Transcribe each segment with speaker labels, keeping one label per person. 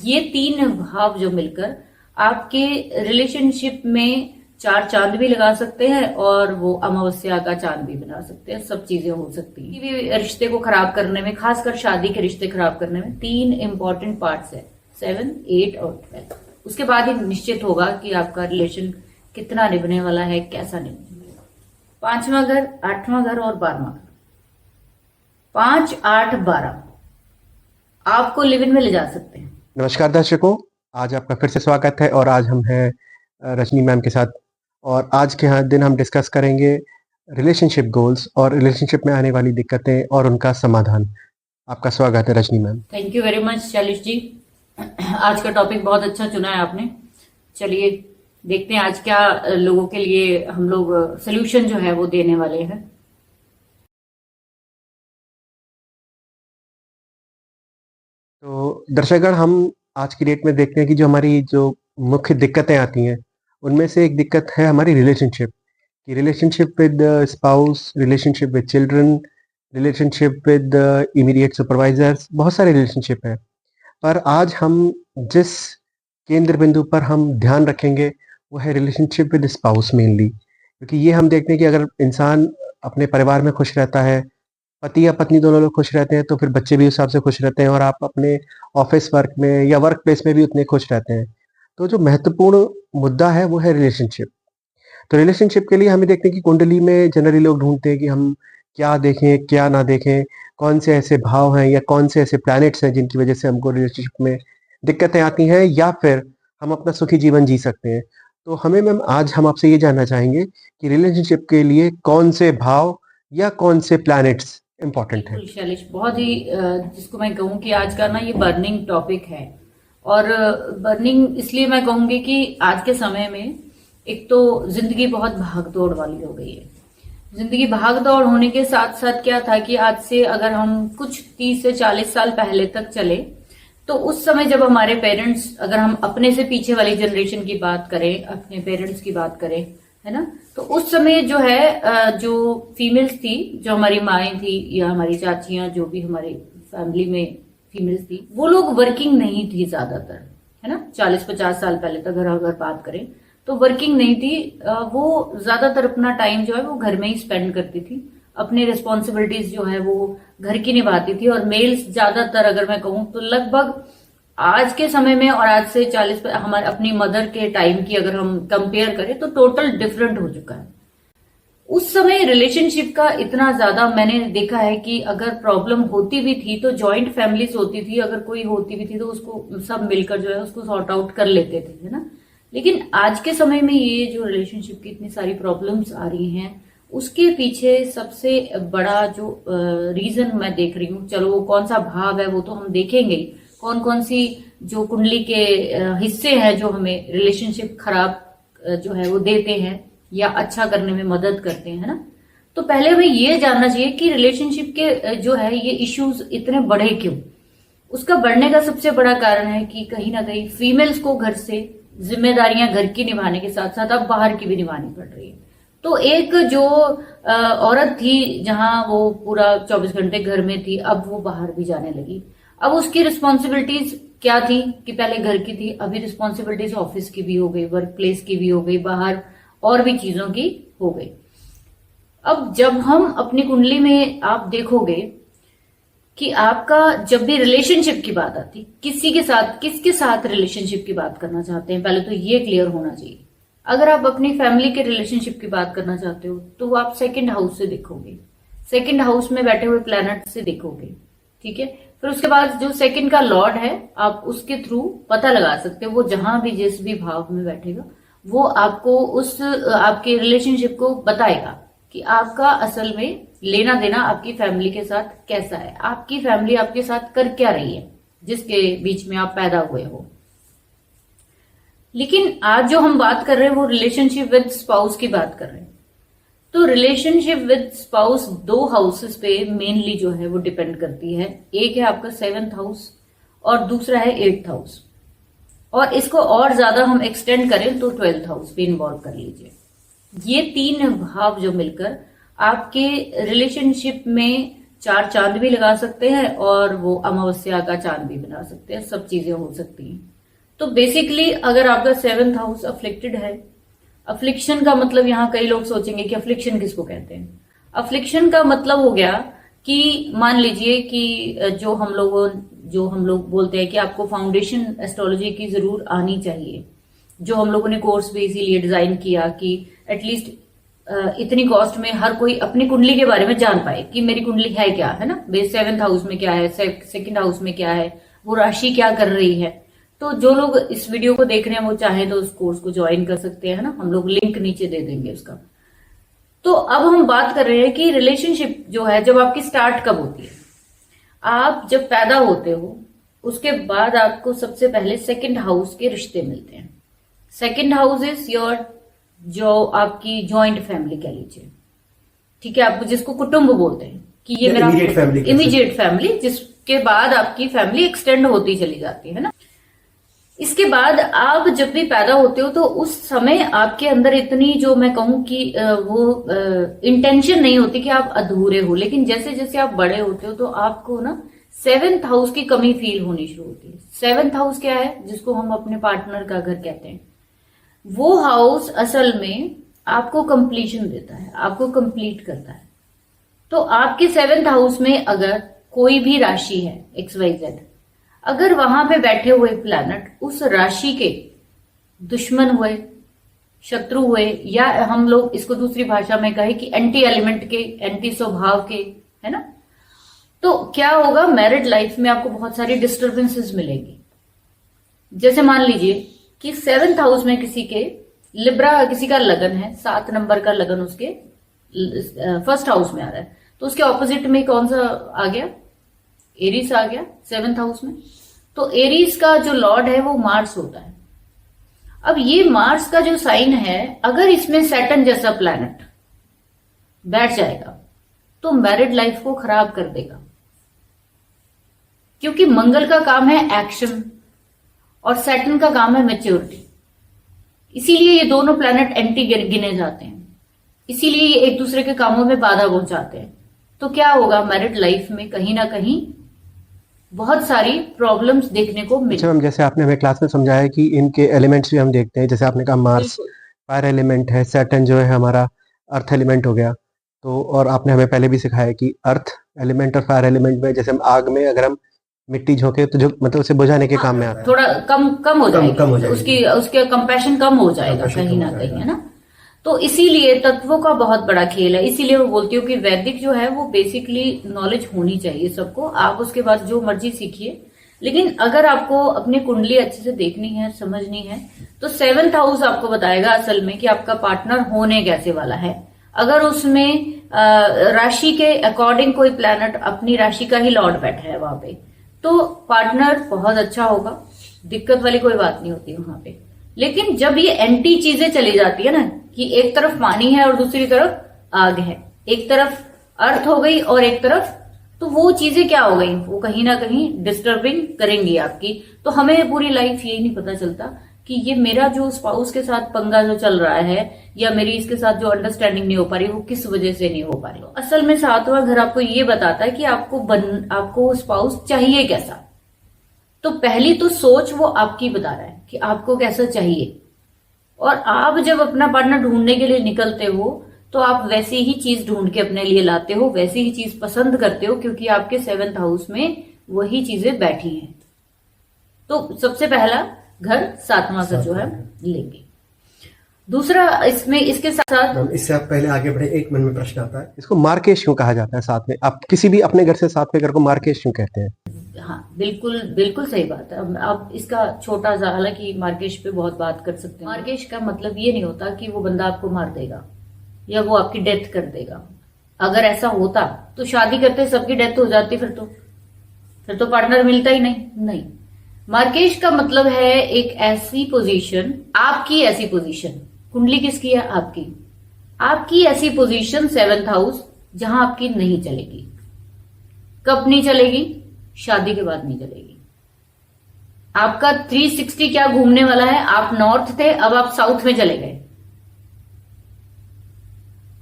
Speaker 1: ये तीन भाव जो मिलकर आपके रिलेशनशिप में चार चांद भी लगा सकते हैं और वो अमावस्या का चांद भी बना सकते हैं। सब चीजें हो सकती हैं। किसी भी रिश्ते को खराब करने में, खासकर शादी के रिश्ते खराब करने में तीन इंपॉर्टेंट पार्ट्स है, 7, 8 और 12। उसके बाद ही निश्चित होगा कि आपका रिलेशन कितना निभने वाला है, कैसा निभने वाला है। 5वां घर, 8वां घर और 12वां घर, 5, 8, 12 आपको लिव इन में ले जा सकते हैं।
Speaker 2: नमस्कार दर्शकों, आज आपका फिर से स्वागत है और आज हम हैं रजनी मैम के साथ। और आज के दिन हम डिस्कस करेंगे रिलेशनशिप गोल्स और रिलेशनशिप में आने वाली दिक्कतें और उनका समाधान। आपका स्वागत है Rajni ma'am.
Speaker 1: Thank you very much Shailesh ji. आज का टॉपिक बहुत अच्छा चुना है आपने। चलिए देखते हैं आज क्या लोगों के लिए हम लोग सोल्यूशन जो है वो देने वाले हैं।
Speaker 2: तो दर्शकगण, हम आज की डेट में देखते हैं कि जो हमारी जो मुख्य दिक्कतें आती हैं उनमें से एक दिक्कत है हमारी रिलेशनशिप की। Relationship with spouse, relationship with children, relationship with immediate supervisors, बहुत सारे रिलेशनशिप हैं। पर आज हम जिस केंद्र बिंदु पर हम ध्यान रखेंगे वो है रिलेशनशिप विद स्पाउस मेनली, क्योंकि ये हम देखते हैं कि अगर इंसान अपने परिवार में खुश रहता है, पति या पत्नी दोनों लोग खुश रहते हैं, तो फिर बच्चे भी उस हिसाब से खुश रहते हैं और आप अपने ऑफिस वर्क में या वर्क प्लेस में भी उतने खुश रहते हैं। तो जो महत्वपूर्ण मुद्दा है वो है रिलेशनशिप। तो रिलेशनशिप के लिए हमें देखते हैं कि कुंडली में जनरली लोग ढूंढते हैं कि हम क्या देखें क्या ना देखें, कौन से ऐसे भाव हैं या कौन से ऐसे प्लैनेट्स हैं जिनकी वजह से हमको रिलेशनशिप में दिक्कतें आती हैं या फिर हम अपना सुखी जीवन जी सकते हैं। तो हमें मैम आज हम आपसे ये जानना चाहेंगे कि रिलेशनशिप के लिए कौन से भाव या कौन से प्लैनेट्स इम्पोर्टेंट है।
Speaker 1: बिल्कुल शैलेश, बहुत ही जिसको मैं कहूँ कि आज का ना ये बर्निंग टॉपिक है। और बर्निंग इसलिए मैं कहूंगी कि आज के समय में एक तो जिंदगी बहुत भागदौड़ वाली हो गई है। जिंदगी भागदौड़ होने के साथ साथ क्या था कि आज से अगर हम कुछ 30 से 40 साल पहले तक चले तो उस समय जब हमारे पेरेंट्स, अगर हम अपने से पीछे वाली जनरेशन की बात करें, अपने पेरेंट्स की बात करें, है ना, तो उस समय जो है जो फीमेल्स थी, जो हमारी माएँ थी या हमारी चाचियां, जो भी हमारी फैमिली में फीमेल्स थी, वो लोग वर्किंग नहीं थी ज्यादातर, है ना। 40-50 साल पहले तक अगर बात करें तो वर्किंग नहीं थी। वो ज्यादातर अपना टाइम जो है वो घर में ही स्पेंड करती थी, अपनी रिस्पॉन्सिबिलिटीज जो है वो घर की निभाती थी। और मेल्स ज्यादातर, अगर मैं कहूँ तो लगभग आज के समय में और आज से 40 हमारे अपनी मदर के टाइम की अगर हम कंपेयर करें तो टोटल डिफरेंट हो चुका है। उस समय रिलेशनशिप का इतना ज्यादा मैंने देखा है कि अगर प्रॉब्लम होती भी थी तो जॉइंट फैमिलीज होती थी, अगर कोई होती भी थी तो उसको सब मिलकर जो है उसको सॉर्ट आउट कर लेते थे, है ना। लेकिन आज के समय में ये जो रिलेशनशिप की इतनी सारी प्रॉब्लम्स आ रही हैं, उसके पीछे सबसे बड़ा जो रीजन मैं देख रही हूँ, चलो वो कौन सा भाव है वो तो हम देखेंगे ही, कौन कौन सी जो कुंडली के हिस्से हैं जो हमें रिलेशनशिप खराब जो है वो देते हैं या अच्छा करने में मदद करते हैं, है ना। तो पहले हमें ये जानना चाहिए कि रिलेशनशिप के जो है ये इश्यूज इतने बढ़े क्यों। उसका बढ़ने का सबसे बड़ा कारण है कि कहीं ना कहीं फीमेल्स को घर से जिम्मेदारियां घर की निभाने के साथ साथ अब बाहर की भी निभानी पड़ रही है। तो एक जो औरत थी जहां वो पूरा 24 घंटे घर में थी, अब वो बाहर भी जाने लगी। अब उसकी रिस्पॉन्सिबिलिटीज क्या थी कि पहले घर की थी, अभी रिस्पॉन्सिबिलिटीज ऑफिस की भी हो गई, वर्क प्लेस की भी हो गई, बाहर और भी चीजों की हो गई। अब जब हम अपनी कुंडली में आप देखोगे कि आपका जब भी रिलेशनशिप की बात आती, किसी के साथ, किसके साथ रिलेशनशिप की बात करना चाहते हैं, पहले तो ये क्लियर होना चाहिए। अगर आप अपनी फैमिली के रिलेशनशिप की बात करना चाहते हो तो आप सेकंड हाउस से देखोगे, सेकंड हाउस में बैठे हुए प्लैनेट से देखोगे, ठीक है। फिर उसके बाद जो सेकंड का लॉर्ड है, आप उसके थ्रू पता लगा सकते हो, वो जहां भी जिस भी भाव में बैठेगा वो आपको उस आपके रिलेशनशिप को बताएगा कि आपका असल में लेना देना आपकी फैमिली के साथ कैसा है, आपकी फैमिली आपके साथ कर क्या रही है जिसके बीच में आप पैदा हुए हो। लेकिन आज जो हम बात कर रहे हैं वो रिलेशनशिप विद स्पाउस की बात कर रहे हैं। तो रिलेशनशिप विद स्पाउस 2 हाउसेस पे मेनली जो है वो डिपेंड करती है। एक है आपका 7th हाउस और दूसरा है 8th हाउस, और इसको और ज्यादा हम एक्सटेंड करें तो 12th हाउस भी इन्वॉल्व कर लीजिए। ये तीन भाव जो मिलकर आपके रिलेशनशिप में 4 चांद भी लगा सकते हैं और वो अमावस्या का चांद भी बना सकते हैं, सब चीजें हो सकती हैं। तो बेसिकली अगर आपका 7th हाउस अफ्लिक्टेड है, अफ्लिक्शन का मतलब यहाँ कई लोग सोचेंगे कि अफ्लिक्शन किसको कहते हैं। अफ्लिक्शन का मतलब हो गया कि मान लीजिए कि जो हम लोग बोलते हैं कि आपको फाउंडेशन एस्ट्रोलॉजी की जरूर आनी चाहिए, जो हम लोगों ने कोर्स भी इसीलिए डिजाइन किया कि एटलीस्ट इतनी कॉस्ट में हर कोई अपनी कुंडली के बारे में जान पाए कि मेरी कुंडली है क्या, है ना, बेस 7th हाउस में क्या है, 2nd हाउस में क्या है, वो राशि क्या कर रही है। तो जो लोग इस वीडियो को देख रहे हैं वो चाहे तो उस कोर्स को ज्वाइन कर सकते हैं, है ना, हम लोग लिंक नीचे दे देंगे उसका। तो अब हम बात कर रहे हैं कि रिलेशनशिप जो है जब आपकी स्टार्ट कब होती है। आप जब पैदा होते हो उसके बाद आपको सबसे पहले 2nd हाउस के रिश्ते मिलते हैं। 2nd हाउस इज योर, जो आपकी जॉइंट फैमिली कह लीजिए, ठीक है, आप जिसको कुटुंब बोलते हैं कि ये मेरा इमीडिएट फैमिली, जिसके बाद आपकी फैमिली एक्सटेंड होती चली जाती है ना। इसके बाद आप जब भी पैदा होते हो तो उस समय आपके अंदर इतनी, जो मैं कहूं कि वो इंटेंशन नहीं होती कि आप अधूरे हो, लेकिन जैसे जैसे आप बड़े होते हो तो आपको ना 7th हाउस की कमी फील होनी शुरू होती है। 7th हाउस क्या है, जिसको हम अपने पार्टनर का घर कहते हैं। वो हाउस असल में आपको कंप्लीशन देता है, आपको कंप्लीट करता है। तो आपके 7th हाउस में अगर कोई भी राशि है XYZ, अगर वहां पे बैठे हुए प्लैनेट उस राशि के दुश्मन हुए, शत्रु हुए, या हम लोग इसको दूसरी भाषा में कहे कि एंटी एलिमेंट के, एंटी स्वभाव के, है ना, तो क्या होगा, मैरिड लाइफ में आपको बहुत सारी डिस्टर्बेंसेस मिलेंगी। जैसे मान लीजिए कि 7th हाउस में किसी के लिब्रा, किसी का लगन है, 7 नंबर का लगन उसके 1st हाउस में आ रहा है, तो उसके ऑपोजिट में कौन सा आ गया, एरीज आ गया 7th हाउस में। तो एरीज का जो लॉर्ड है वो मार्स होता है। अब ये मार्स का जो साइन है, अगर इसमें सैटर्न जैसा प्लैनेट बैठ जाएगा तो मैरिड लाइफ को खराब कर देगा, क्योंकि मंगल का काम है एक्शन और सैटर्न का काम है मैच्योरिटी। इसीलिए ये दोनों प्लैनेट एंटी गिने जाते हैं, इसीलिए ये एक दूसरे के कामों में बाधा पहुंचाते हैं। तो क्या होगा, मैरिड लाइफ में कहीं ना कहीं बहुत सारी प्रॉब्लम्स देखने को मिलेंगी।
Speaker 2: अच्छा मैम, जैसे आपने हमें क्लास में समझाया कि इनके एलिमेंट्स भी हम देखते हैं, जैसे आपने कहा मार्स फायर एलिमेंट है, सैटर्न जो है हमारा अर्थ एलिमेंट हो गया, तो और आपने हमें पहले भी सिखाया कि अर्थ एलिमेंट और फायर एलिमेंट में, जैसे हम आग में अगर हम मिट्टी झोंके तो जो मतलब उसे बुझाने के काम में आता है,
Speaker 1: थोड़ा कम हो जाएगी, उसके कंपैशन कम हो जाएगा कहीं ना कहीं, है ना। तो इसीलिए तत्वों का बहुत बड़ा खेल है। इसीलिए मैं बोलती हूँ कि वैदिक जो है वो बेसिकली नॉलेज होनी चाहिए सबको। आप उसके बाद जो मर्जी सीखिए, लेकिन अगर आपको अपनी कुंडली अच्छे से देखनी है, समझनी है, तो 7th हाउस आपको बताएगा असल में कि आपका पार्टनर होने कैसे वाला है। अगर उसमें राशि के अकॉर्डिंग कोई प्लैनेट अपनी राशि का ही लॉर्ड बैठा है वहां पे, तो पार्टनर बहुत अच्छा होगा, दिक्कत वाली कोई बात नहीं होती वहां पे। लेकिन जब ये एंटी चीजें चली जाती है ना, कि एक तरफ पानी है और दूसरी तरफ आग है, एक तरफ अर्थ हो गई और एक तरफ, तो वो चीजें क्या हो गई, वो कहीं ना कहीं डिस्टर्बिंग करेंगी आपकी। तो हमें पूरी लाइफ यही नहीं पता चलता कि ये मेरा जो स्पाउस के साथ पंगा जो चल रहा है, या मेरी इसके साथ जो अंडरस्टैंडिंग नहीं हो पा रही, वो किस वजह से नहीं हो पा रही। असल में 7वां घर आपको ये बताता है कि आपको स्पाउस चाहिए कैसा। तो पहली तो सोच वो आपकी बता रहा है कि आपको कैसा चाहिए, और आप जब अपना पार्टनर ढूंढने के लिए निकलते हो तो आप वैसी ही चीज ढूंढ के अपने लिए लाते हो, वैसी ही चीज पसंद करते हो, क्योंकि आपके 7th हाउस में वही चीजें बैठी हैं। तो सबसे पहला घर 7वां घर जो है लेंगे। दूसरा इसमें इसके साथ
Speaker 3: इससे आप पहले आगे बढ़े, एक मन में प्रश्न आता है,
Speaker 2: इसको मार्केश क्यों कहा जाता है साथ में? आप किसी भी अपने घर से 7वें घर को मार्केश क्यों कहते हैं?
Speaker 1: हाँ, बिल्कुल बिल्कुल सही बात है। अब इसका छोटा सा, हालांकि मार्केश पे बहुत बात कर सकते हैं। मार्केश का मतलब ये नहीं होता कि वो बंदा आपको मार देगा या वो आपकी डेथ कर देगा। अगर ऐसा होता तो शादी करते सबकी डेथ हो जाती, फिर तो पार्टनर मिलता ही नहीं। मार्केश का मतलब है एक ऐसी पोजीशन, आपकी ऐसी पोजीशन, कुंडली किसकी है, आपकी ऐसी पोजीशन 7th हाउस जहां आपकी नहीं चलेगी। कब नहीं चलेगी? शादी के बाद नहीं चलेगी। आपका 360 क्या घूमने वाला है, आप नॉर्थ थे, अब आप साउथ में चले गए।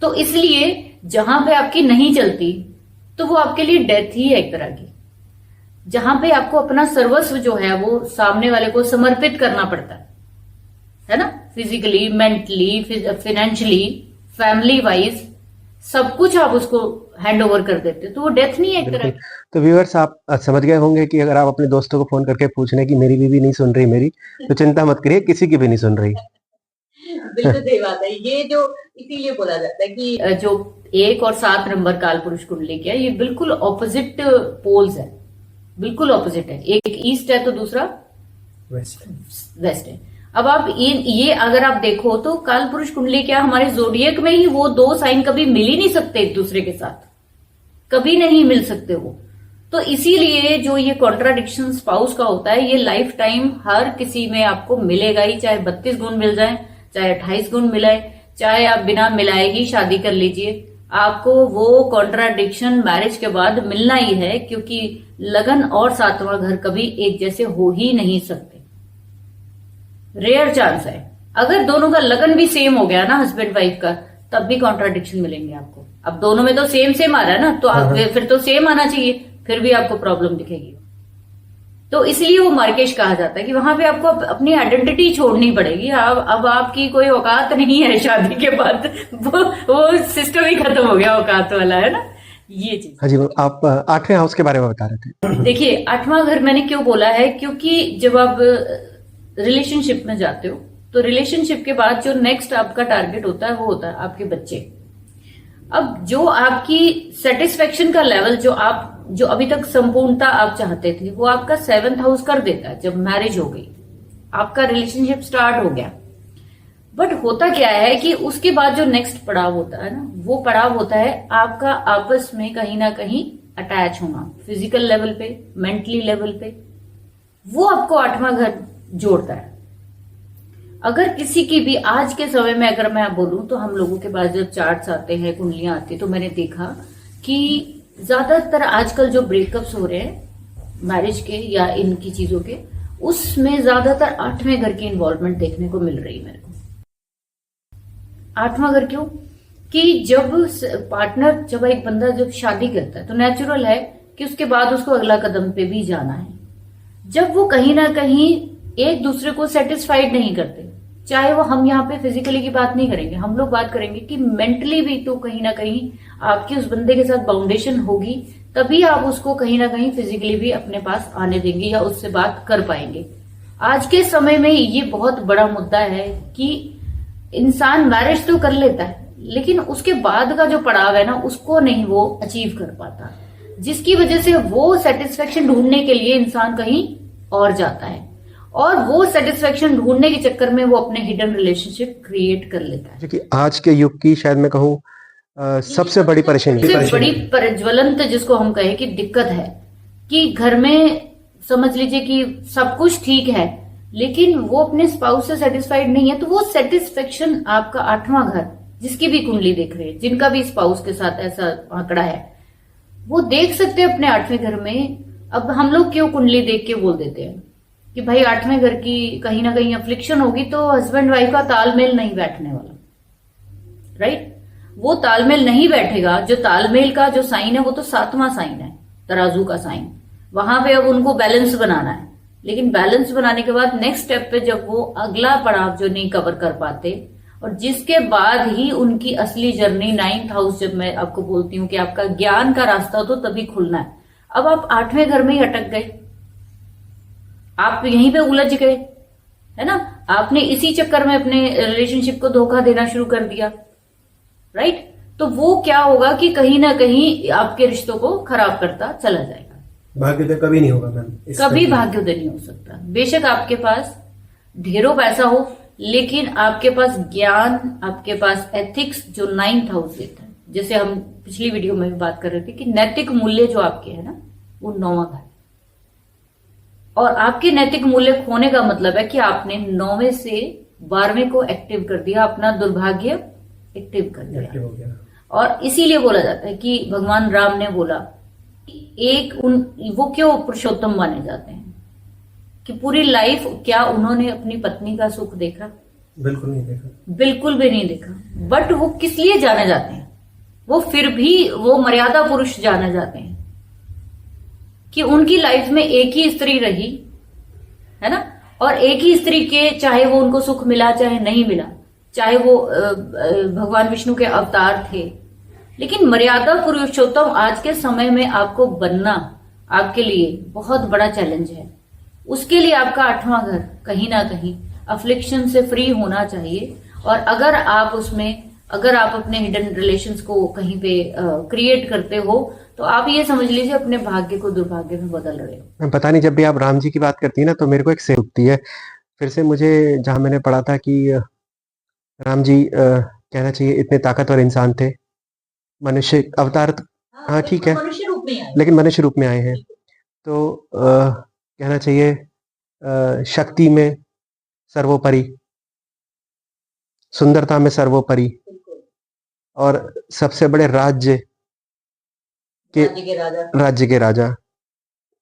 Speaker 1: तो इसलिए जहां पे आपकी नहीं चलती तो वो आपके लिए डेथ ही है एक तरह की, जहां पे आपको अपना सर्वस्व जो है वो सामने वाले को समर्पित करना पड़ता है ना, physically, mentally, financially, family wise, सब कुछ आप उसको हैंड ओवर कर देते हो, तो वो डेथ नहीं है एक तरह की।
Speaker 2: तो व्यूअर्स आप समझ गए होंगे कि अगर आप अपने दोस्तों को फोन करके पूछ रहे हैं कि मेरी बीवी नहीं सुन रही मेरी, तो चिंता मत करिए, किसी की भी नहीं सुन रही।
Speaker 1: बिल्कुल सही बात है। ये जो इसीलिए बोला जाता है कि जो 1 और 7 नंबर काल पुरुष कुंडली के है, ये बिल्कुल ऑपोजिट पोल्स है, बिल्कुल ऑपोजिट है। एक ईस्ट है तो दूसरा वेस्ट है। अब आप ये अगर आप देखो तो काल पुरुष कुंडली क्या, हमारे जोडियक में ही वो 2 साइन कभी मिल ही नहीं सकते एक दूसरे के साथ, कभी नहीं मिल सकते वो। तो इसीलिए जो ये कॉन्ट्राडिक्शन स्पाउस का होता है, ये लाइफ टाइम हर किसी में आपको मिलेगा ही, चाहे 32 गुण मिल जाए, चाहे 28 गुण मिलाए, चाहे आप बिना मिलाए ही शादी कर लीजिए, आपको वो कॉन्ट्राडिक्शन मैरिज के बाद मिलना ही है, क्योंकि लगन और 7वां घर कभी एक जैसे हो ही नहीं सकते, रेयर चांस है। अगर दोनों का लगन भी सेम हो गया ना हस्बैंड वाइफ का, तब भी कॉन्ट्राडिक्शन मिलेंगे आपको। अब दोनों में तो सेम आ रहा है ना, तो आप फिर तो सेम आना चाहिए, फिर भी आपको प्रॉब्लम दिखेगी। तो इसलिए वो मार्केश कहा जाता है कि वहां पे आपको अपनी आइडेंटिटी छोड़नी पड़ेगी। अब आपकी कोई औकात नहीं है शादी के बाद, वो सिस्टम ही खत्म हो गया औकात वाला, है ना ये चीज।
Speaker 2: हाँ जी, आप 8वें हाउस के बारे में बता रहे थे।
Speaker 1: देखिए 8वां घर मैंने क्यों बोला है, क्योंकि जब आप रिलेशनशिप में जाते हो तो रिलेशनशिप के बाद जो नेक्स्ट आपका टारगेट होता है वो होता है आपके बच्चे। अब जो आपकी सेटिस्फेक्शन का लेवल जो अभी तक संपूर्णता आप चाहते थे, वो आपका 7th हाउस कर देता है। जब मैरिज हो गई, आपका रिलेशनशिप स्टार्ट हो गया, बट होता क्या है कि उसके बाद जो नेक्स्ट पड़ाव होता है ना, वो पड़ाव होता है आपका आपस में कहीं ना कहीं अटैच होना, फिजिकल लेवल पे, मेंटली लेवल पे, वो आपको 8वां घर जोड़ता है। अगर किसी की भी आज के समय में अगर मैं बोलूं तो हम लोगों के पास जब चार्ट्स आते हैं, कुंडलियां आती है, तो मैंने देखा कि ज्यादातर आजकल जो ब्रेकअप्स हो रहे हैं मैरिज के या इनकी चीजों के, उसमें ज्यादातर 8वें घर की इन्वॉल्वमेंट देखने को मिल रही है मेरे को। 8वां घर क्यों? कि जब पार्टनर, जब एक बंदा जब शादी करता है तो नेचुरल है कि उसके बाद उसको अगला कदम पे भी जाना है। जब वो कहीं ना कहीं एक दूसरे को सेटिस्फाइड नहीं करते, चाहे वो, हम यहाँ पे फिजिकली की बात नहीं करेंगे, हम लोग बात करेंगे कि मेंटली भी तो कहीं ना कहीं आपकी उस बंदे के साथ बाउंडेशन होगी, तभी आप उसको कहीं ना कहीं फिजिकली भी अपने पास आने देंगे या उससे बात कर पाएंगे। आज के समय में ये बहुत बड़ा मुद्दा है कि इंसान मैरिज तो कर लेता है, लेकिन उसके बाद का जो पड़ाव है ना, उसको नहीं वो अचीव कर पाता, जिसकी वजह से वो सेटिस्फेक्शन ढूंढने के लिए इंसान कहीं और जाता है, और वो सेटिस्फेक्शन ढूंढने के चक्कर में वो अपने हिडन रिलेशनशिप क्रिएट कर लेता है।
Speaker 2: कि आज के युग की शायद मैं कहूँ सबसे बड़ी परेशानी,
Speaker 1: सबसे बड़ी प्रज्वलंत जिसको हम कहें कि दिक्कत है कि घर में समझ लीजिए कि सब कुछ ठीक है, लेकिन वो अपने स्पाउस से सेटिस्फाइड नहीं है। तो वो सेटिस्फेक्शन आपका 8वां घर, जिसकी भी कुंडली देख रहे हैं, जिनका भी स्पाउस के साथ ऐसा आंकड़ा है, वो देख सकते हैं अपने 8वें घर में। अब हम लोग क्यों कुंडली देख के बोल देते हैं कि भाई 8वें घर की कहीं ना कहीं अफ्लिक्शन होगी, तो हस्बैंड वाइफ का तालमेल नहीं बैठने वाला, राइट? वो तालमेल नहीं बैठेगा। जो तालमेल का जो साइन है वो तो 7वां साइन है, तराजू का साइन। वहां पे अब उनको बैलेंस बनाना है, लेकिन बैलेंस बनाने के बाद नेक्स्ट स्टेप पे जब वो अगला पड़ाव जो नहीं कवर कर पाते, और जिसके बाद ही उनकी असली जर्नी 9th हाउस, जब मैं आपको बोलती हूँ कि आपका ज्ञान का रास्ता तो तभी खुलना है। अब आप 8वें घर में ही अटक गए, आप यहीं पे उलझ गए, है ना? आपने इसी चक्कर में अपने रिलेशनशिप को धोखा देना शुरू कर दिया, राइट? तो वो क्या होगा कि कहीं ना कहीं आपके रिश्तों को खराब करता चला जाएगा।
Speaker 3: भाग्योदय कभी नहीं होगा मैम,
Speaker 1: कभी भाग्योदय नहीं हो सकता। बेशक आपके पास ढेरों पैसा हो, लेकिन आपके पास ज्ञान, आपके पास एथिक्स जो 9th हाउस देता है, जैसे हम पिछली वीडियो में भी बात कर रहे थे कि नैतिक मूल्य जो आपके है ना, वो 9वां घर। और आपके नैतिक मूल्य खोने का मतलब है कि आपने 9वें से 12वें को एक्टिव कर दिया, अपना दुर्भाग्य एक्टिव कर दिया।
Speaker 3: हो गया।
Speaker 1: और इसीलिए बोला जाता है कि भगवान राम ने बोला, वो क्यों पुरुषोत्तम माने जाते हैं कि पूरी लाइफ क्या उन्होंने अपनी पत्नी का सुख देखा?
Speaker 3: बिल्कुल नहीं देखा,
Speaker 1: बिल्कुल भी नहीं देखा। बट वो किस लिए जाने जाते हैं? वो फिर भी वो मर्यादा पुरुष जाने जाते हैं कि उनकी लाइफ में एक ही स्त्री रही, है ना, और एक ही स्त्री के चाहे वो उनको सुख मिला चाहे नहीं मिला, चाहे वो भगवान विष्णु के अवतार थे, लेकिन मर्यादा पुरुषोत्तम आज के समय में आपको बनना आपके लिए बहुत बड़ा चैलेंज है। उसके लिए आपका 8वां घर कहीं ना कहीं अफ्लिक्शन से फ्री होना चाहिए। और अगर आप अपने हिडन रिलेशंस को कहीं पे क्रिएट करते हो तो आप ये समझ लीजिए अपने भाग्य को दुर्भाग्य में बदल रहे हो।
Speaker 2: पता नहीं, जब भी आप राम जी की बात करती है ना तो मेरे को एक से उठती है फिर से मुझे, जहां मैंने पढ़ा था कि राम जी कहना चाहिए इतने ताकतवर इंसान थे, मनुष्य अवतार, हाँ ठीक है,
Speaker 1: मनुष्य रूप में आए,
Speaker 2: लेकिन मनुष्य रूप में आए हैं, तो कहना चाहिए शक्ति में सर्वोपरि, सुंदरता में सर्वोपरि, और सबसे बड़े राज्य के राजा।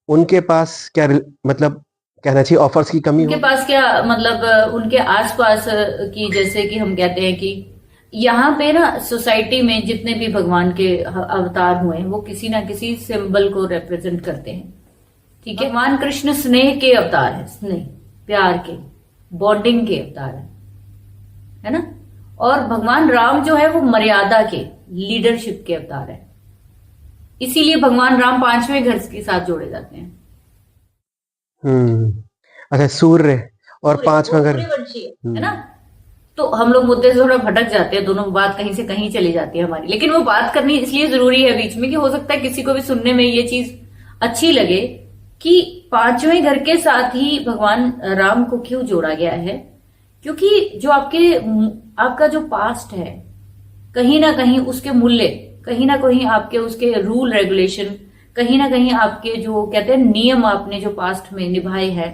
Speaker 2: उनके पास क्या मतलब कहना चाहिए ऑफर्स की कमी
Speaker 1: उनके
Speaker 2: हो?
Speaker 1: पास क्या मतलब उनके आसपास की, जैसे कि हम कहते हैं कि यहाँ पे ना सोसाइटी में जितने भी भगवान के अवतार हुए हैं वो किसी ना किसी सिंबल को रिप्रेजेंट करते हैं। ठीक है, भगवान कृष्ण स्नेह के अवतार है, स्नेह प्यार के बॉन्डिंग के अवतार है ना, और भगवान राम जो है वो मर्यादा के लीडरशिप के अवतार है। इसीलिए भगवान राम 5वें घर के साथ जोड़े जाते हैं।
Speaker 2: अच्छा, सूर्य और 5वां घर
Speaker 1: है ना। तो हम लोग मुद्दे से थोड़ा भटक जाते हैं, दोनों बात कहीं से कहीं चली जाती है हमारी, लेकिन वो बात करनी इसलिए जरूरी है बीच में कि हो सकता है किसी को भी सुनने में ये चीज अच्छी लगे कि 5वें घर के साथ ही भगवान राम को क्यों जोड़ा गया है। क्योंकि जो आपका जो पास्ट है, कहीं ना कहीं उसके मूल्य, कहीं ना कहीं आपके उसके रूल रेगुलेशन, कहीं ना कहीं आपके जो कहते हैं नियम आपने जो पास्ट में निभाए हैं,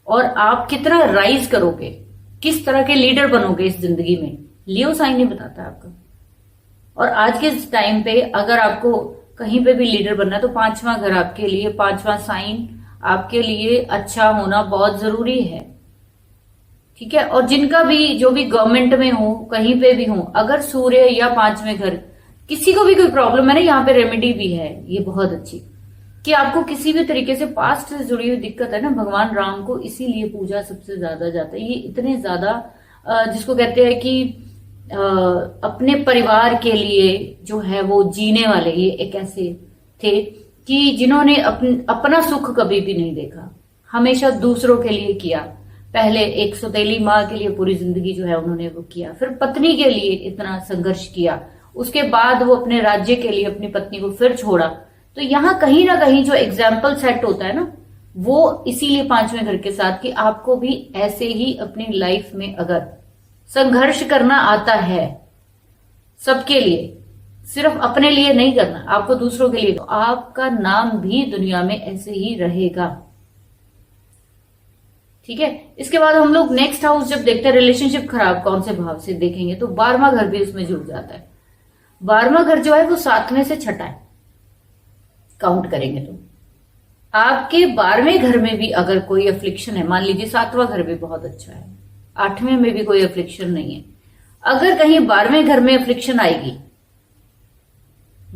Speaker 1: और आप कितना राइज करोगे, किस तरह के लीडर बनोगे इस जिंदगी में, लियो साइन ही बताता है आपका। और आज के टाइम पे अगर आपको कहीं पे भी लीडर बनना है तो 5वां घर आपके लिए, 5वां साइन आपके लिए अच्छा होना बहुत जरूरी है। ठीक है, और जिनका भी जो भी गवर्नमेंट में हो, कहीं पे भी हो, अगर सूर्य या 5वें घर, किसी को भी कोई प्रॉब्लम है ना, यहाँ पे रेमेडी भी है ये बहुत अच्छी, कि आपको किसी भी तरीके से पास्ट से जुड़ी हुई दिक्कत है ना, भगवान राम को इसीलिए पूजा सबसे ज्यादा जाता है। ये इतने ज्यादा जिसको कहते हैं कि अपने परिवार के लिए जो है वो जीने वाले, ये एक ऐसे थे कि जिन्होंने अपना सुख कभी भी नहीं देखा, हमेशा दूसरों के लिए किया। पहले एक सौतेली माँ के लिए पूरी जिंदगी जो है उन्होंने वो किया, फिर पत्नी के लिए इतना संघर्ष किया, उसके बाद वो अपने राज्य के लिए अपनी पत्नी को फिर छोड़ा। तो यहाँ कहीं ना कहीं जो एग्जाम्पल सेट होता है ना, वो इसीलिए 5वें घर के साथ कि आपको भी ऐसे ही अपनी लाइफ में अगर संघर्ष करना आता है, सबके लिए, सिर्फ अपने लिए नहीं करना, आपको दूसरों के लिए, तो आपका नाम भी दुनिया में ऐसे ही रहेगा। ठीक है, इसके बाद हम लोग नेक्स्ट हाउस जब देखते हैं, रिलेशनशिप खराब कौन से भाव से देखेंगे तो 12वां घर भी उसमें जुड़ जाता है। 12वां घर जो है वो 7वें से छठा है, काउंट करेंगे तो आपके 12वें घर में भी अगर कोई अफ्लिक्शन है, मान लीजिए 7वां घर भी बहुत अच्छा है, 8वें में भी कोई अफ्लिक्शन नहीं है, अगर कहीं 12वें घर में अफ्लिक्शन आएगी,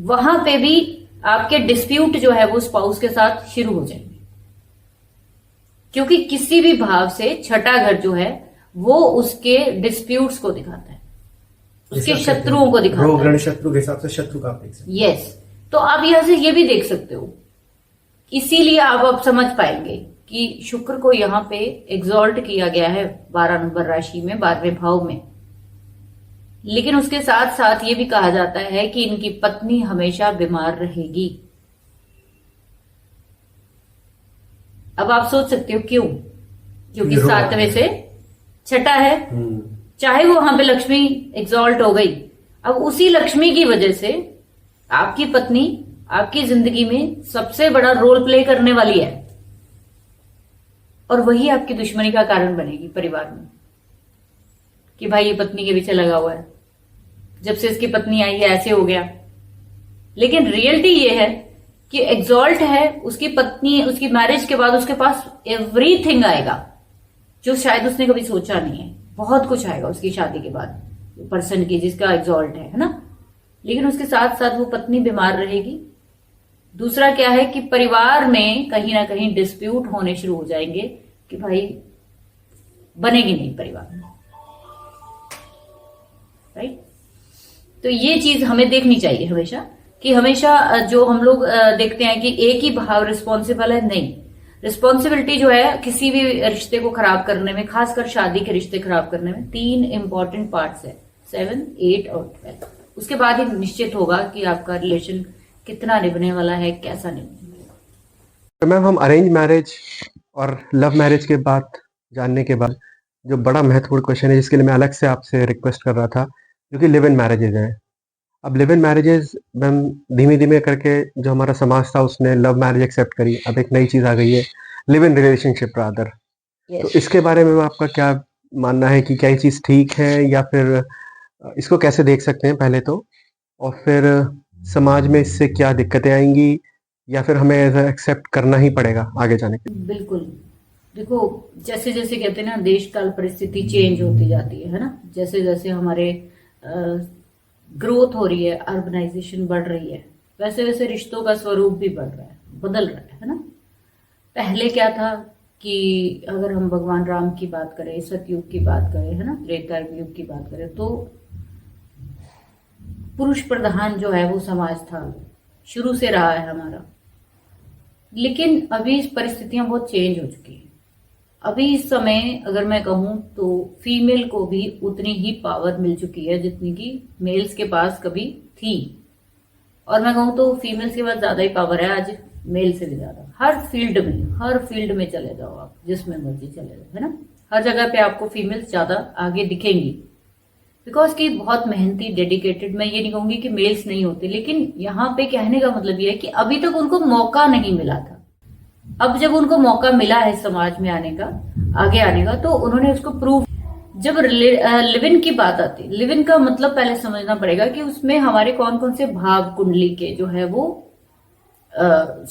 Speaker 1: वहां पे भी आपके डिस्प्यूट जो है वो स्पाउस के साथ शुरू हो जाएंगे। क्योंकि किसी भी भाव से छठा घर जो है वो उसके डिस्प्यूट्स को दिखाता है, उसके शत्रुओं को दिखाता है।
Speaker 3: शत्रु के हिसाब से शत्रु का आप देख सकते हैं।
Speaker 1: यस, तो आप यहां से ये भी देख सकते हो, इसीलिए आप अब समझ पाएंगे कि शुक्र को यहाँ पे एग्जॉल्ट किया गया है 12 नंबर राशि में, 12वें भाव में। लेकिन उसके साथ साथ ये भी कहा जाता है कि इनकी पत्नी हमेशा बीमार रहेगी। अब आप सोच सकते हो क्यों, क्योंकि 7वें से छठा है, चाहे वो वहां पे लक्ष्मी एग्जॉल्ट हो गई, अब उसी लक्ष्मी की वजह से आपकी पत्नी आपकी जिंदगी में सबसे बड़ा रोल प्ले करने वाली है, और वही आपकी दुश्मनी का कारण बनेगी परिवार में, कि भाई ये पत्नी के पीछे लगा हुआ है, जब से इसकी पत्नी आई है ऐसे हो गया। लेकिन रियलिटी ये है कि एग्जॉल्ट है, उसकी पत्नी, उसकी मैरिज के बाद उसके पास एवरीथिंग आएगा जो शायद उसने कभी सोचा नहीं है, बहुत कुछ आएगा उसकी शादी के बाद पर्सन की जिसका एग्जॉल्ट है ना। लेकिन उसके साथ साथ वो पत्नी बीमार रहेगी। दूसरा क्या है कि परिवार में कहीं ना कहीं डिस्प्यूट होने शुरू हो जाएंगे कि भाई बनेगी नहीं परिवार में, राइट। तो ये चीज हमें देखनी चाहिए हमेशा, कि हमेशा जो हम लोग देखते हैं कि एक ही भाव रिस्पॉन्सिबल है, नहीं। रिस्पॉन्सिबिलिटी जो है किसी भी रिश्ते को खराब करने में, खासकर शादी के रिश्ते खराब करने में 3 इंपॉर्टेंट पार्ट्स है, 7, 8 और 12। उसके बाद ही निश्चित होगा कि आपका रिलेशन कितना निभने वाला है, कैसा निभने वाला है।
Speaker 2: तो मैम, हम अरेंज मैरिज और लव मैरिज के बाद जानने के बाद जो बड़ा महत्वपूर्ण क्वेश्चन है, जिसके लिए मैं अलग से आपसे रिक्वेस्ट कर रहा था, जो कि लिव इन मैरिजेज हैं। अब लिव इन मैरिजेज मैम धीमे धीमे करके जो हमारा समाज था उसने लव मैरिज एक्सेप्ट करी। अब एक नई चीज़ आ गई है, लिव इन रिलेशनशिप रादर। तो इसके बारे में आपका क्या मानना है कि क्या ये चीज़ ठीक है, या फिर इसको कैसे देख सकते हैं पहले तो, और फिर समाज में इससे क्या दिक्कतें आएंगी, या फिर हमें एक्सेप्ट करना ही पड़ेगा आगे जाने के लिए?
Speaker 1: बिल्कुल। देखो, जैसे जैसे कहते हैं ना, देश काल परिस्थिति चेंज होती जाती है ना, जैसे जैसे हमारे ग्रोथ हो रही है, अर्बनाइजेशन बढ़ रही है, वैसे वैसे रिश्तों का स्वरूप भी बढ़ रहा है, बदल रहा है ना। पहले क्या था कि अगर हम भगवान राम की बात करें, सतयुग की बात करें, है ना, त्रेता युग की बात करें, तो पुरुष प्रधान जो है वो समाज था, शुरू से रहा है हमारा। लेकिन अभी परिस्थितियां बहुत चेंज हो चुकी हैं। अभी इस समय अगर मैं कहूं तो फीमेल को भी उतनी ही पावर मिल चुकी है जितनी कि मेल्स के पास कभी थी। और मैं कहूं तो फीमेल्स के पास ज्यादा ही पावर है आज, मेल से भी ज्यादा। हर फील्ड में चले जाओ आप, जिसमें मर्जी चले जाओ, है ना, हर जगह पे आपको फीमेल्स ज्यादा आगे दिखेंगी। बिकॉज कि बहुत मेहनती, डेडिकेटेड। मैं ये नहीं कहूंगी कि मेल्स नहीं होते, लेकिन यहाँ पे कहने का मतलब ये है कि अभी तक उनको मौका नहीं मिला था। अब जब उनको मौका मिला है समाज में आने का, आगे आने का, तो उन्होंने उसको प्रूव। जब लिव इन की बात आती है, लिव इन का मतलब पहले समझना पड़ेगा कि उसमें हमारे कौन कौन से भाव कुंडली के जो है वो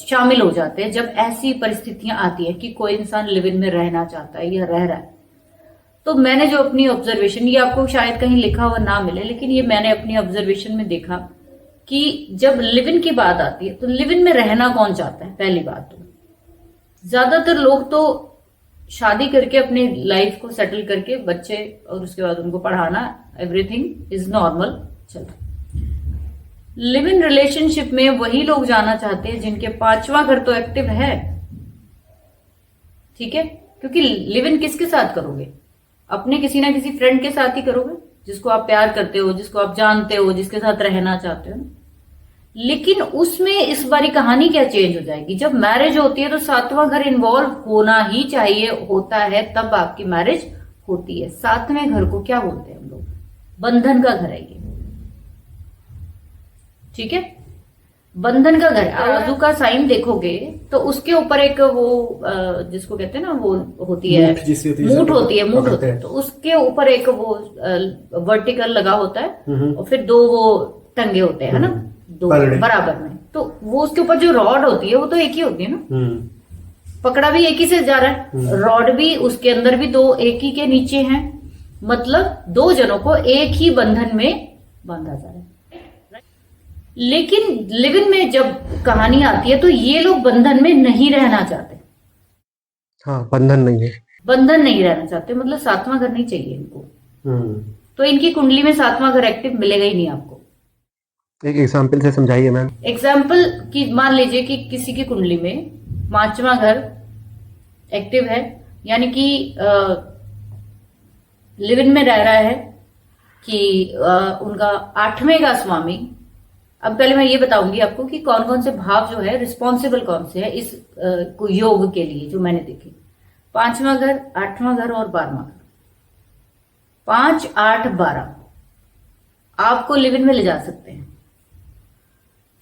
Speaker 1: शामिल हो जाते हैं। जब ऐसी परिस्थितियां आती है कि कोई इंसान लिव इन में रहना चाहता है या रह रहा है, तो मैंने जो अपनी ऑब्जर्वेशन, ये आपको शायद कहीं लिखा हुआ ना मिले, लेकिन ये मैंने अपनी ऑब्जर्वेशन में देखा कि जब लिव इन की बात आती है तो लिव इन में रहना कौन चाहता है। पहली बात तो ज्यादातर लोग तो शादी करके अपनी लाइफ को सेटल करके बच्चे और उसके बाद उनको पढ़ाना, एवरीथिंग इज नॉर्मल चलता। लिव इन रिलेशनशिप में वही लोग जाना चाहते हैं जिनके 5वां घर तो एक्टिव है, ठीक है। क्योंकि लिव इन किसके साथ करोगे? अपने किसी ना किसी फ्रेंड के साथ ही करोगे, जिसको आप प्यार करते हो, जिसको आप जानते हो, जिसके साथ रहना चाहते हो। लेकिन उसमें इस बारी कहानी क्या चेंज हो जाएगी, जब मैरिज होती है तो 7वां घर इन्वॉल्व होना ही चाहिए, होता है, तब आपकी मैरिज होती है। 7वें घर को क्या बोलते हैं हम लोग? बंधन का घर है ये, ठीक है, बंधन का घर। आजू का साइन देखोगे तो उसके ऊपर एक वो जिसको कहते हैं ना, वो होती है मूठ होती है, तो उसके ऊपर एक वो वर्टिकल लगा होता है, और फिर 2 वो टंगे होते हैं, है ना, 2 बराबर में। तो वो उसके ऊपर जो रॉड होती है वो तो एक ही होती है ना, पकड़ा भी एक ही से जा रहा है, रॉड भी उसके अंदर भी 2 एक ही के नीचे हैं, मतलब 2 जनों को एक ही बंधन में बांधा जा रहा है। लेकिन लिव इन में जब कहानी आती है तो ये लोग बंधन में नहीं रहना चाहते।
Speaker 2: हाँ, बंधन नहीं है,
Speaker 1: बंधन नहीं रहना चाहते, मतलब 7वां घर नहीं चाहिए इनको। तो इनकी कुंडली में 7वां घर एक्टिव मिलेगा ही नहीं आपको।
Speaker 2: एक एग्जाम्पल से समझाइए मैम।
Speaker 1: एग्जाम्पल की मान लीजिए कि किसी की कुंडली में 5वां घर एक्टिव है, यानी कि लिव इन में रह रहा है कि उनका 8वें का स्वामी। अब पहले मैं ये बताऊंगी आपको कि कौन कौन से भाव जो है रिस्पॉन्सिबल कौन से है इस योग के लिए, जो मैंने देखे। 5वां घर, 8वां घर और 12वां घर। 5, 8, 12 आपको लिव इन में ले जा सकते हैं।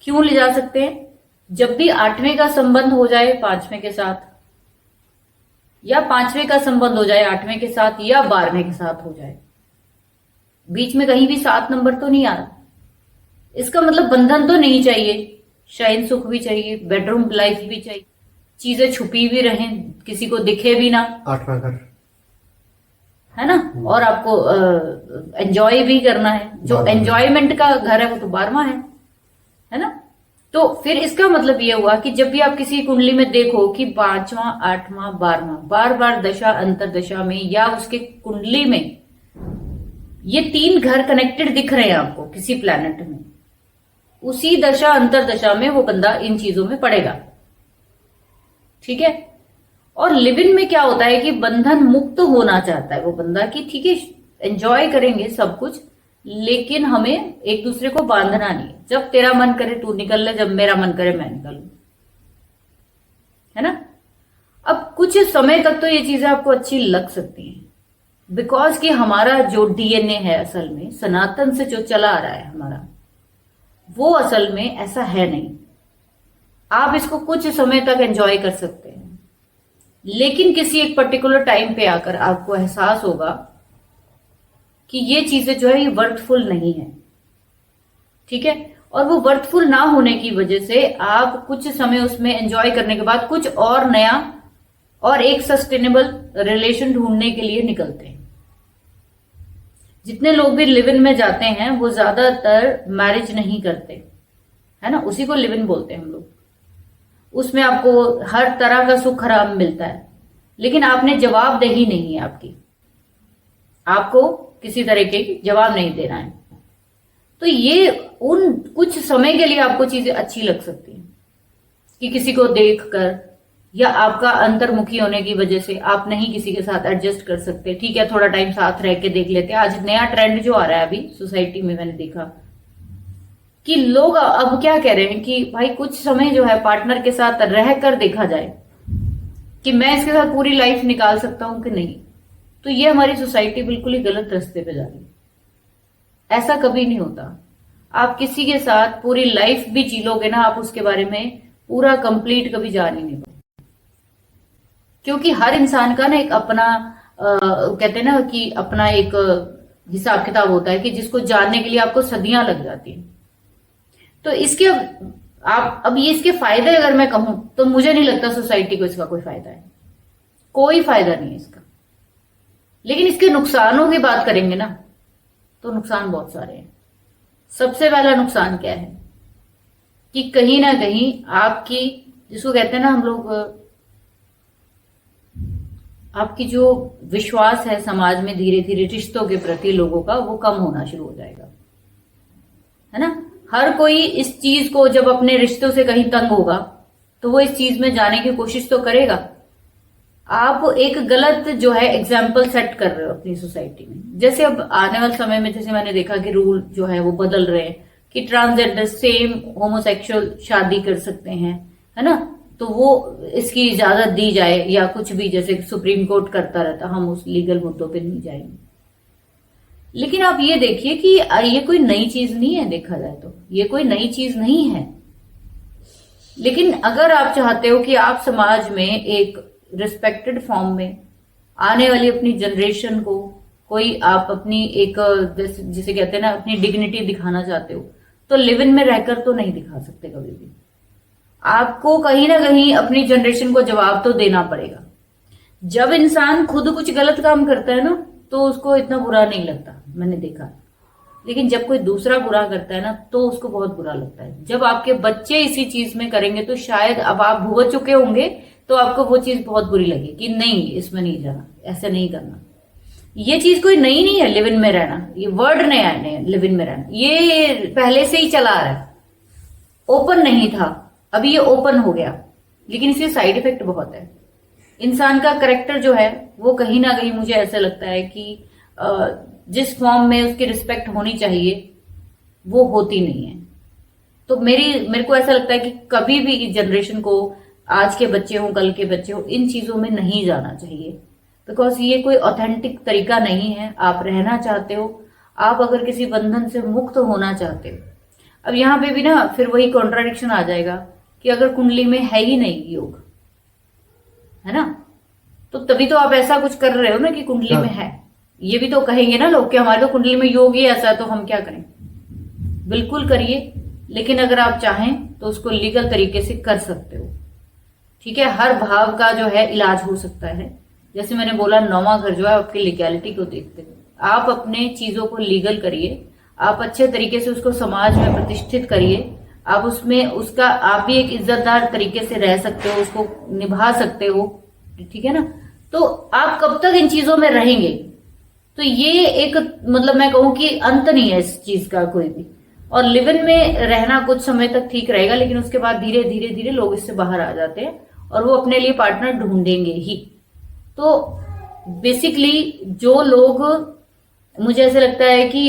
Speaker 1: क्यों ले जा सकते हैं? जब भी 8वें का संबंध हो जाए 5वें के साथ, या 5वें का संबंध हो जाए 8वें के साथ, या 12वें के साथ हो जाए, बीच में कहीं भी 7 नंबर तो नहीं आ रहा, इसका मतलब बंधन तो नहीं चाहिए। शयन सुख भी चाहिए, बेडरूम लाइफ भी चाहिए, चीजें छुपी भी रहें, किसी को दिखे भी ना।
Speaker 3: 8वां घर,
Speaker 1: है ना, और आपको एंजॉय भी करना है। जो
Speaker 3: 12वां
Speaker 1: एंजॉयमेंट का घर है वो तो 12वां है ना। तो फिर इसका मतलब ये हुआ कि जब भी आप किसी कुंडली में देखो कि 5वां, 8वां, 12वां बार बार दशा अंतरदशा में या उसके कुंडली में ये 3 घर कनेक्टेड दिख रहे हैं आपको किसी प्लैनेट में, उसी दशा अंतरदशा में वो बंदा इन चीजों में पड़ेगा। ठीक है। और लिव इन में क्या होता है कि बंधन मुक्त होना चाहता है वो बंदा कि ठीक है एंजॉय करेंगे सब कुछ, लेकिन हमें एक दूसरे को बांधना नहीं है। जब तेरा मन करे तू निकल ले, जब मेरा मन करे मैं निकल लूं, है ना। अब कुछ समय तक तो ये चीजें आपको अच्छी लग सकती हैं, बिकॉज कि हमारा जो डीएनए है असल में सनातन से जो चला आ रहा है हमारा, वो असल में ऐसा है नहीं। आप इसको कुछ समय तक एंजॉय कर सकते हैं, लेकिन किसी एक पर्टिकुलर टाइम पे आकर आपको एहसास होगा कि ये चीजें जो है ये वर्थफुल नहीं है। ठीक है। और वो वर्थफुल ना होने की वजह से आप कुछ समय उसमें एंजॉय करने के बाद कुछ और नया और एक सस्टेनेबल रिलेशन ढूंढने के लिए निकलते हैं। जितने लोग भी लिव इन में जाते हैं वो ज्यादातर मैरिज नहीं करते, है ना, उसी को लिव इन बोलते हैं हम लोग। उसमें आपको हर तरह का सुख आराम मिलता है, लेकिन आपने जवाबदेही नहीं है आपकी, आपको किसी तरीके की जवाब नहीं देना है। तो ये उन कुछ समय के लिए आपको चीजें अच्छी लग सकती हैं कि किसी को देखकर या आपका अंतर्मुखी होने की वजह से आप नहीं किसी के साथ एडजस्ट कर सकते। ठीक है, थोड़ा टाइम साथ रह के देख लेते हैं। आज नया ट्रेंड जो आ रहा है अभी सोसाइटी में, मैंने देखा कि लोग अब क्या कह रहे हैं कि भाई कुछ समय जो है पार्टनर के साथ रह कर देखा जाए कि मैं इसके साथ पूरी लाइफ निकाल सकता हूं कि नहीं। तो ये हमारी सोसाइटी बिल्कुल ही गलत रास्ते पे जा रही है। ऐसा कभी नहीं होता। आप किसी के साथ पूरी लाइफ भी जी लोगे ना, आप उसके बारे में पूरा कंप्लीट कभी जान ही नहीं पाओगे, क्योंकि हर इंसान का ना एक अपना कहते हैं ना कि अपना एक हिसाब किताब होता है कि जिसको जानने के लिए आपको सदियां लग जाती हैं। तो इसके आप अब ये इसके फायदे अगर मैं कहूं तो मुझे नहीं लगता सोसाइटी को इसका कोई फायदा है, कोई फायदा नहीं है इसका। लेकिन इसके नुकसानों की बात करेंगे ना तो नुकसान बहुत सारे हैं। सबसे पहला नुकसान क्या है कि कहीं ना कहीं आपकी, जिसको कहते हैं ना हम लोग, आपकी जो विश्वास है समाज में धीरे धीरे रिश्तों के प्रति लोगों का, वो कम होना शुरू हो जाएगा, है ना। हर कोई इस चीज को जब अपने रिश्तों से कहीं तंग होगा तो वो इस चीज में जाने की कोशिश तो करेगा। आप एक गलत जो है एग्जाम्पल सेट कर रहे हो अपनी सोसाइटी में। जैसे अब आने वाले समय में जैसे मैंने देखा कि रूल जो है वो बदल रहे हैं कि ट्रांसजेंडर सेम होमोसेक्सुअल शादी कर सकते हैं, है ना। तो वो इसकी इजाजत दी जाए या कुछ भी, जैसे सुप्रीम कोर्ट करता रहता, हम उस लीगल मुद्दों पे नहीं जाएंगे। लेकिन आप ये देखिए कि ये कोई नई चीज नहीं है, देखा जाए तो ये कोई नई चीज नहीं है। लेकिन अगर आप चाहते हो कि आप समाज में एक रिस्पेक्टेड फॉर्म में आने वाली अपनी जनरेशन को कोई आप अपनी एक जिसे कहते हैं ना अपनी डिग्निटी दिखाना चाहते हो, तो लिव इन में रहकर तो नहीं दिखा सकते कभी भी। आपको कहीं ना कहीं अपनी जनरेशन को जवाब तो देना पड़ेगा। जब इंसान खुद कुछ गलत काम करता है ना तो उसको इतना बुरा नहीं लगता, मैंने देखा। लेकिन जब कोई दूसरा बुरा करता है ना तो उसको बहुत बुरा लगता है। जब आपके बच्चे इसी चीज में करेंगे तो शायद अब आप भुगत चुके होंगे तो आपको वो चीज बहुत बुरी लगी कि नहीं इसमें नहीं जाना, ऐसे नहीं करना। ये चीज कोई नई नहीं है लिव इन में रहना, ये वर्ड नया है लिव इन में रहना, ये पहले से ही चला आ रहा है। ओपन नहीं था, अभी ये ओपन हो गया, लेकिन इसके साइड इफेक्ट बहुत है। इंसान का करेक्टर जो है वो कहीं ना कहीं मुझे ऐसा लगता है कि जिस फॉर्म में उसकी रिस्पेक्ट होनी चाहिए वो होती नहीं है। तो मेरे को ऐसा लगता है कि कभी भी इस जनरेशन को, आज के बच्चे हो कल के बच्चे हो, इन चीजों में नहीं जाना चाहिए, बिकॉज ये कोई ऑथेंटिक तरीका नहीं है। आप रहना चाहते हो, आप अगर किसी बंधन से मुक्त होना चाहते हो, अब यहाँ पे भी ना फिर वही कॉन्ट्राडिक्शन आ जाएगा कि अगर कुंडली में है ही नहीं योग, है ना, तो तभी तो आप ऐसा कुछ कर रहे हो ना कि कुंडली में है। ये भी तो कहेंगे ना लोग कि हमारे तो कुंडली में योग ही ऐसा है तो हम क्या करें। बिल्कुल करिए, लेकिन अगर आप चाहें तो उसको लीगल तरीके से कर सकते हो। ठीक है, हर भाव का जो है इलाज हो सकता है, जैसे मैंने बोला 9वां घर जो है आपकी लीगैलिटी को देखते हैं। आप अपने चीजों को लीगल करिए, आप अच्छे तरीके से उसको समाज में प्रतिष्ठित करिए, आप उसमें उसका आप भी एक इज्जतदार तरीके से रह सकते हो, उसको निभा सकते हो, ठीक है ना। तो आप कब तक इन चीजों में रहेंगे, तो ये एक मतलब मैं कहूं कि अंत नहीं है इस चीज का कोई भी। और लिव इन में रहना कुछ समय तक ठीक रहेगा, लेकिन उसके बाद धीरे धीरे धीरे लोग इससे बाहर आ जाते हैं और वो अपने लिए पार्टनर ढूंढेंगे ही। तो बेसिकली जो लोग, मुझे ऐसे लगता है कि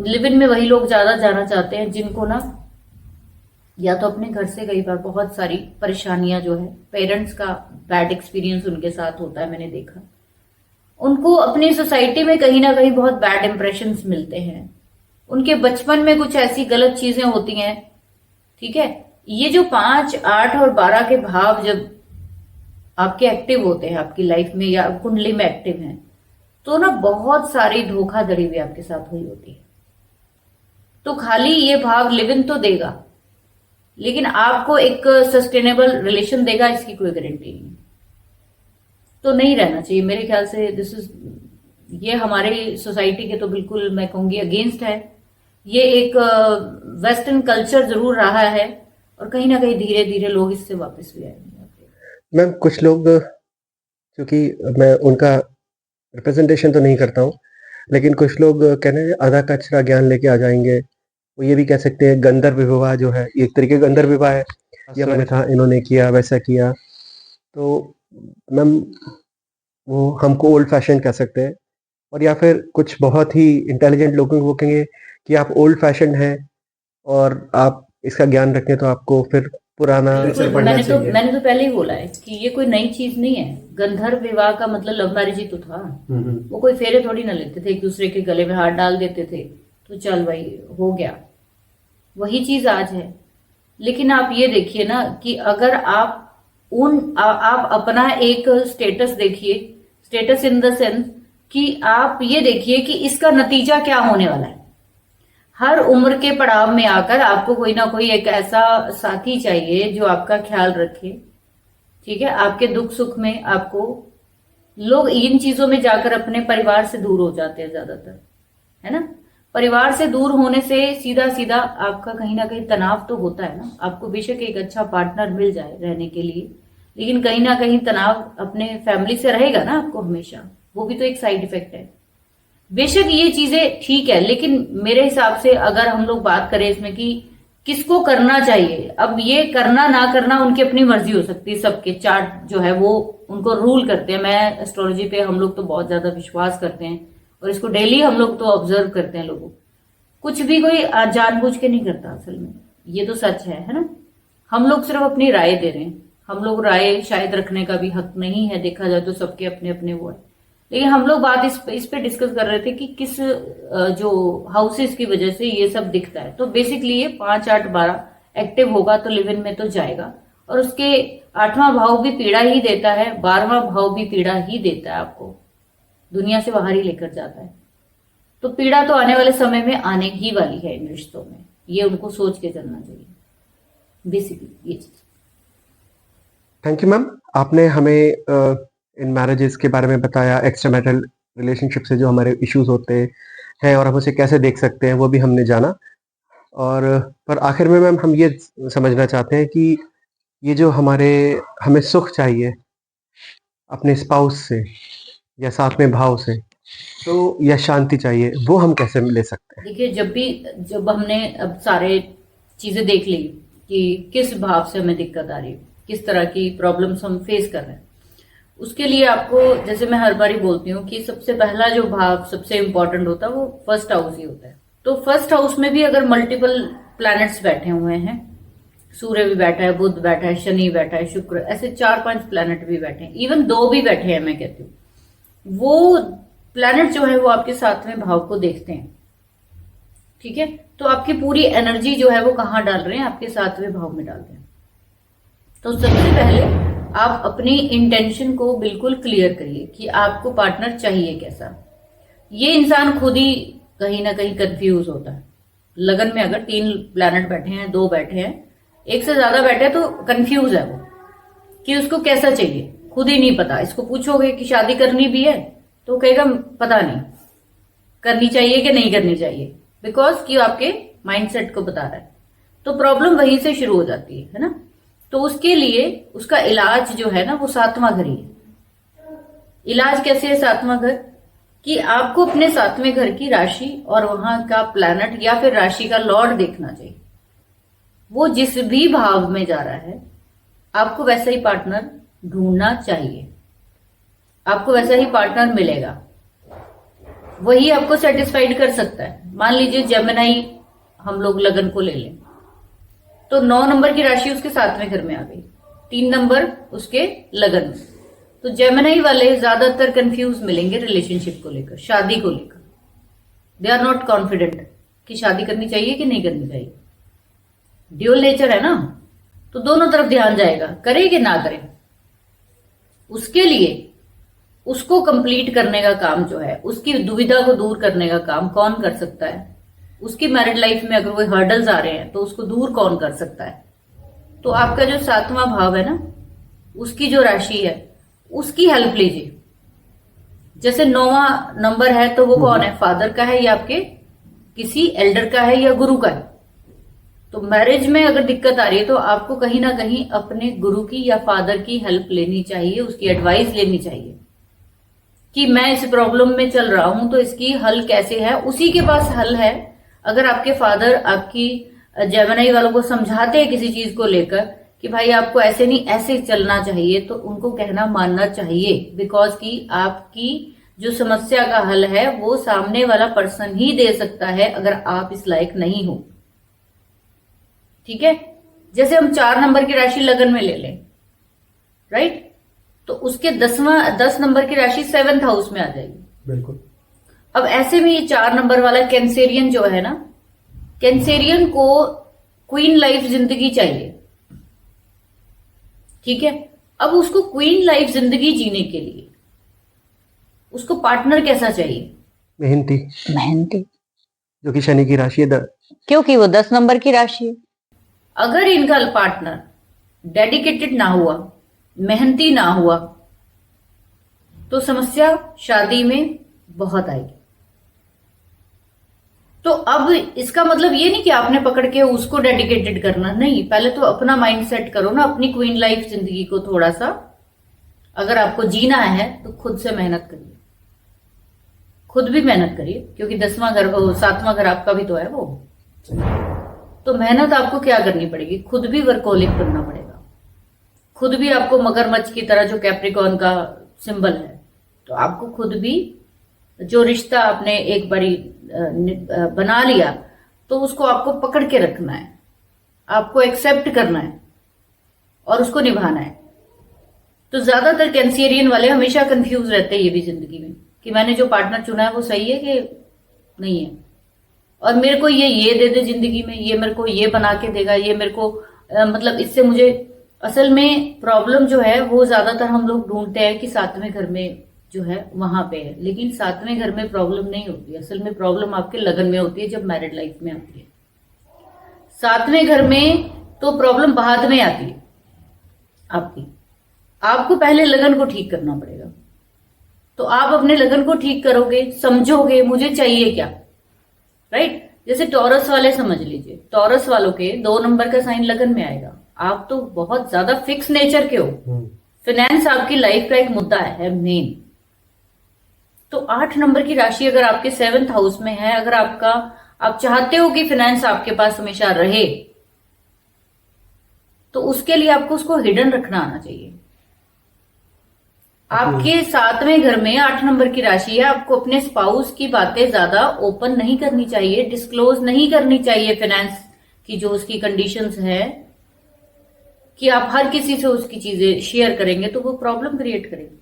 Speaker 1: लिव इन में वही लोग ज्यादा जाना चाहते हैं जिनको ना या तो अपने घर से कई बार बहुत सारी परेशानियां जो है, पेरेंट्स का बैड एक्सपीरियंस उनके साथ होता है, मैंने देखा। उनको अपनी सोसाइटी में कहीं ना कहीं बहुत बैड इंप्रेशंस मिलते हैं, उनके बचपन में कुछ ऐसी गलत चीजें होती हैं, ठीक है। ये जो 5, 8 और 12 के भाव जब आपके एक्टिव होते हैं आपकी लाइफ में या कुंडली में एक्टिव हैं, तो ना बहुत सारी धोखाधड़ी भी आपके साथ हुई होती है। तो खाली ये भाव लिव इन तो देगा, लेकिन आपको एक सस्टेनेबल रिलेशन देगा इसकी कोई गारंटी नहीं। तो नहीं रहना चाहिए मेरे ख्याल से। ये हमारे सोसाइटी के तो बिल्कुल मैं कहूंगी अगेंस्ट है। ये एक वेस्टर्न कल्चर जरूर रहा है और कहीं ना कहीं धीरे धीरे लोग इससे वापस भी आएंगे।
Speaker 2: मैम कुछ लोग, क्योंकि मैं उनका रिप्रेजेंटेशन तो नहीं करता हूँ, लेकिन कुछ लोग कहने आधा कचरा ज्ञान लेके आ जाएंगे। वो ये भी कह सकते हैं गंधर्व विवाह जो है, एक तरीके का गंधर्व विवाह है, ये मैंने था, इन्होंने किया, वैसा किया। तो मैम वो हमको ओल्ड फैशन कह सकते हैं, और या फिर कुछ बहुत ही इंटेलिजेंट लोगों को वो कहेंगे कि आप ओल्ड फैशन हैं और आप इसका ज्ञान रखें तो आपको फिर पुराना।
Speaker 1: मैंने तो पहले ही बोला है कि ये कोई नई चीज नहीं है। गंधर्व विवाह का मतलब लव मैरिज ही तो था। वो कोई फेरे थोड़ी ना लेते थे, एक दूसरे के गले में हाथ डाल देते थे तो चल भाई हो गया, वही चीज आज है। लेकिन आप ये देखिए ना कि अगर आप आप अपना एक स्टेटस देखिए, स्टेटस इन द सेंस कि आप ये देखिए कि इसका नतीजा क्या होने वाला है। हर उम्र के पड़ाव में आकर आपको कोई ना कोई एक ऐसा साथी चाहिए जो आपका ख्याल रखे, ठीक है। आपके दुख सुख में आपको, लोग इन चीजों में जाकर अपने परिवार से दूर हो जाते हैं ज्यादातर, है ना। परिवार से दूर होने से सीधा सीधा आपका कहीं ना कहीं तनाव तो होता है ना। आपको बेशक एक अच्छा पार्टनर मिल जाए रहने के लिए, लेकिन कहीं ना कहीं तनाव अपने फैमिली से रहेगा ना आपको हमेशा। वो भी तो एक साइड इफेक्ट है। बेशक ये चीजें ठीक है, लेकिन मेरे हिसाब से अगर हम लोग बात करें इसमें कि किसको करना चाहिए, अब ये करना ना करना उनकी अपनी मर्जी हो सकती है। सबके चार्ट जो है वो उनको रूल करते हैं। मैं एस्ट्रोलॉजी पे हम लोग तो बहुत ज्यादा विश्वास करते हैं और इसको डेली हम लोग तो ऑब्जर्व करते हैं। लोगों कुछ भी कोई जानबूझ के नहीं करता असल में, ये तो सच है ना। हम लोग सिर्फ अपनी राय दे रहे हैं। हम लोग राय शायद रखने का भी हक नहीं है, देखा जाए तो सबके अपने अपने वो है। लेकिन हम लोग बात इस पे डिस्कस कर रहे थे कि किस जो हाउसेस की वजह से ये सब दिखता है। तो बेसिकली ये 5, 8, 12 एक्टिव होगा तो लिव इन में तो जाएगा, और उसके 8वां भाव भी पीड़ा ही देता है, 12वां भाव भी पीड़ा ही देता है, आपको दुनिया से बाहर ही लेकर जाता है। तो पीड़ा तो आने वाले समय में आने ही वाली है इन रिश्तों में, ये उनको सोच के चलना चाहिए बेसिकली ये चीज।
Speaker 2: थैंक यू मैम, आपने हमें इन मैरिजेस के बारे में बताया, एक्स्ट्रा मैरिटल रिलेशनशिप से जो हमारे इश्यूज होते हैं और हम उसे कैसे देख सकते हैं वो भी हमने जाना। और पर आखिर में मैम हम ये समझना चाहते हैं कि ये जो हमें सुख चाहिए अपने स्पाउस से या साथ में भाव से, तो या शांति चाहिए, वो हम कैसे ले सकते हैं?
Speaker 1: देखिए जब हमने अब सारे चीजें देख ली कि किस भाव से हमें दिक्कत आ रही है, किस तरह की प्रॉब्लम्स हम फेस कर रहे हैं, उसके लिए आपको, जैसे मैं हर बार ही बोलती हूँ कि सबसे पहला जो भाव सबसे इंपॉर्टेंट होता है वो फर्स्ट हाउस ही होता है। तो फर्स्ट हाउस में भी अगर मल्टीपल प्लैनेट्स बैठे हुए हैं, सूर्य भी बैठा है, बुध बैठा है, शनि बैठा है, शुक्र, ऐसे 4-5 प्लैनेट भी बैठे हैं, इवन 2 भी बैठे हैं, मैं कहती हूँ, वो प्लैनेट जो है वो आपके 7वें भाव को देखते हैं, ठीक है। तो आपकी पूरी एनर्जी जो है वो कहाँ डाल रहे हैं, आपके 7वें भाव में डाल रहे हैं। तो सबसे पहले आप अपनी इंटेंशन को बिल्कुल क्लियर करिए कि आपको पार्टनर चाहिए कैसा। ये इंसान खुद ही कहीं ना कहीं कंफ्यूज होता है। लगन में अगर 3 प्लैनेट बैठे हैं, 2 बैठे हैं, 1 से ज्यादा बैठे हैं, तो कंफ्यूज है वो कि उसको कैसा चाहिए। खुद ही नहीं पता। इसको पूछोगे कि शादी करनी भी है तो कहेगा पता नहीं करनी चाहिए कि नहीं करनी चाहिए, बिकॉज कि आपके माइंडसेट को बता रहा है। तो प्रॉब्लम वहीं से शुरू हो जाती है ना। तो उसके लिए उसका इलाज जो है ना वो सातवां घर ही है। इलाज कैसे है सातवां घर? कि आपको अपने सातवें घर की राशि और वहां का प्लैनेट या फिर राशि का लॉर्ड देखना चाहिए। वो जिस भी भाव में जा रहा है आपको वैसा ही पार्टनर ढूंढना चाहिए। आपको वैसा ही पार्टनर मिलेगा, वही आपको सेटिस्फाइड कर सकता है। मान लीजिए जेमिनी हम लोग लगन को ले लें तो 9 नंबर की राशि उसके सातवें घर में आ गई, 3 नंबर उसके लगन में। तो जेमिनी वाले ज्यादातर कंफ्यूज मिलेंगे रिलेशनशिप को लेकर, शादी को लेकर। दे आर नॉट कॉन्फिडेंट कि शादी करनी चाहिए कि नहीं करनी चाहिए। ड्यूअल नेचर है ना, तो दोनों तरफ ध्यान जाएगा, करे कि ना करे। उसके लिए उसको कंप्लीट करने का काम जो है, उसकी दुविधा को दूर करने का काम कौन कर सकता है? उसकी मैरिड लाइफ में अगर कोई हर्डल्स आ रहे हैं तो उसको दूर कौन कर सकता है? तो आपका जो सातवां भाव है ना, उसकी जो राशि है उसकी हेल्प लीजिए। जैसे 9वां नंबर है तो वो कौन है? फादर का है या आपके किसी एल्डर का है या गुरु का है। तो मैरिज में अगर दिक्कत आ रही है तो आपको कहीं ना कहीं अपने गुरु की या फादर की हेल्प लेनी चाहिए, उसकी एडवाइस लेनी चाहिए कि मैं इस प्रॉब्लम में चल रहा हूं तो इसकी हल कैसे है। उसी के पास हल है। अगर आपके फादर आपकी जेमिनी वालों को समझाते हैं किसी चीज को लेकर कि भाई आपको ऐसे नहीं ऐसे चलना चाहिए, तो उनको कहना मानना चाहिए, बिकॉज कि आपकी जो समस्या का हल है वो सामने वाला पर्सन ही दे सकता है अगर आप इस लायक नहीं हो। ठीक है, जैसे हम 4 नंबर की राशि लगन में ले लें, राइट, तो उसके 10 नंबर की राशि 7th हाउस में आ जाएगी।
Speaker 3: बिल्कुल।
Speaker 1: अब ऐसे में ये 4 नंबर वाला कैंसेरियन जो है ना, कैंसेरियन को क्वीन लाइफ जिंदगी चाहिए। ठीक है, अब उसको क्वीन लाइफ जिंदगी जीने के लिए उसको पार्टनर कैसा चाहिए?
Speaker 2: मेहनती,
Speaker 4: मेहनती,
Speaker 2: जो कि शनि की राशि है।
Speaker 4: क्योंकि वो 10 नंबर की राशि है।
Speaker 1: अगर इनका पार्टनर डेडिकेटेड ना हुआ, मेहनती ना हुआ, तो समस्या शादी में बहुत आएगी। तो अब इसका मतलब ये नहीं कि आपने पकड़ के उसको डेडिकेटेड करना, नहीं। पहले तो अपना माइंड सेट करो ना, अपनी क्वीन लाइफ जिंदगी को थोड़ा सा अगर आपको जीना है तो खुद से मेहनत करिए, खुद भी मेहनत करिए, क्योंकि 10वां घर, 7वां घर आपका भी तो है वो। तो मेहनत आपको क्या करनी पड़ेगी? खुद भी वर्कोलिक बनना पड़ेगा। खुद भी आपको मगरमच्छ की तरह, जो कैप्रिकॉर्न का सिंबल है, तो आपको खुद भी जो रिश्ता आपने एक बारी बना लिया तो उसको आपको पकड़ के रखना है, आपको एक्सेप्ट करना है और उसको निभाना है। तो ज्यादातर कैंसेरियन वाले हमेशा कंफ्यूज रहते हैं ये भी जिंदगी में कि मैंने जो पार्टनर चुना है वो सही है कि नहीं है, और मेरे को ये दे दे जिंदगी में, ये मेरे को ये बना के देगा, ये मेरे को मतलब इससे मुझे। असल में प्रॉब्लम जो है वो ज्यादातर हम लोग ढूंढते हैं कि 7वें घर में जो है वहां पे है, लेकिन 7वें घर में प्रॉब्लम नहीं होती। असल में प्रॉब्लम आपके लगन में होती है जब मैरिड लाइफ में आती है। 7वें घर में तो प्रॉब्लम बाद में आती है आपकी। आपको पहले लगन को ठीक करना पड़ेगा। तो आप अपने लगन को ठीक करोगे, समझोगे मुझे चाहिए क्या, राइट। जैसे टॉरस वाले समझ लीजिए, टॉरस वालों के 2 नंबर का साइन लगन में आएगा। आप तो बहुत ज्यादा फिक्स नेचर के हो, फाइनेंस आपकी लाइफ का एक मुद्दा है मेन। तो 8 नंबर की राशि अगर आपके 7th हाउस में है, अगर आप चाहते हो कि फाइनेंस आपके पास हमेशा रहे, तो उसके लिए आपको उसको हिडन रखना आना चाहिए। आपके 7वें घर में 8 नंबर की राशि है, आपको अपने स्पाउस की बातें ज्यादा ओपन नहीं करनी चाहिए, डिस्क्लोज नहीं करनी चाहिए। फाइनेंस की जो उसकी कंडीशंस है कि आप हर किसी से उसकी चीजें शेयर करेंगे तो वो प्रॉब्लम क्रिएट करेगी।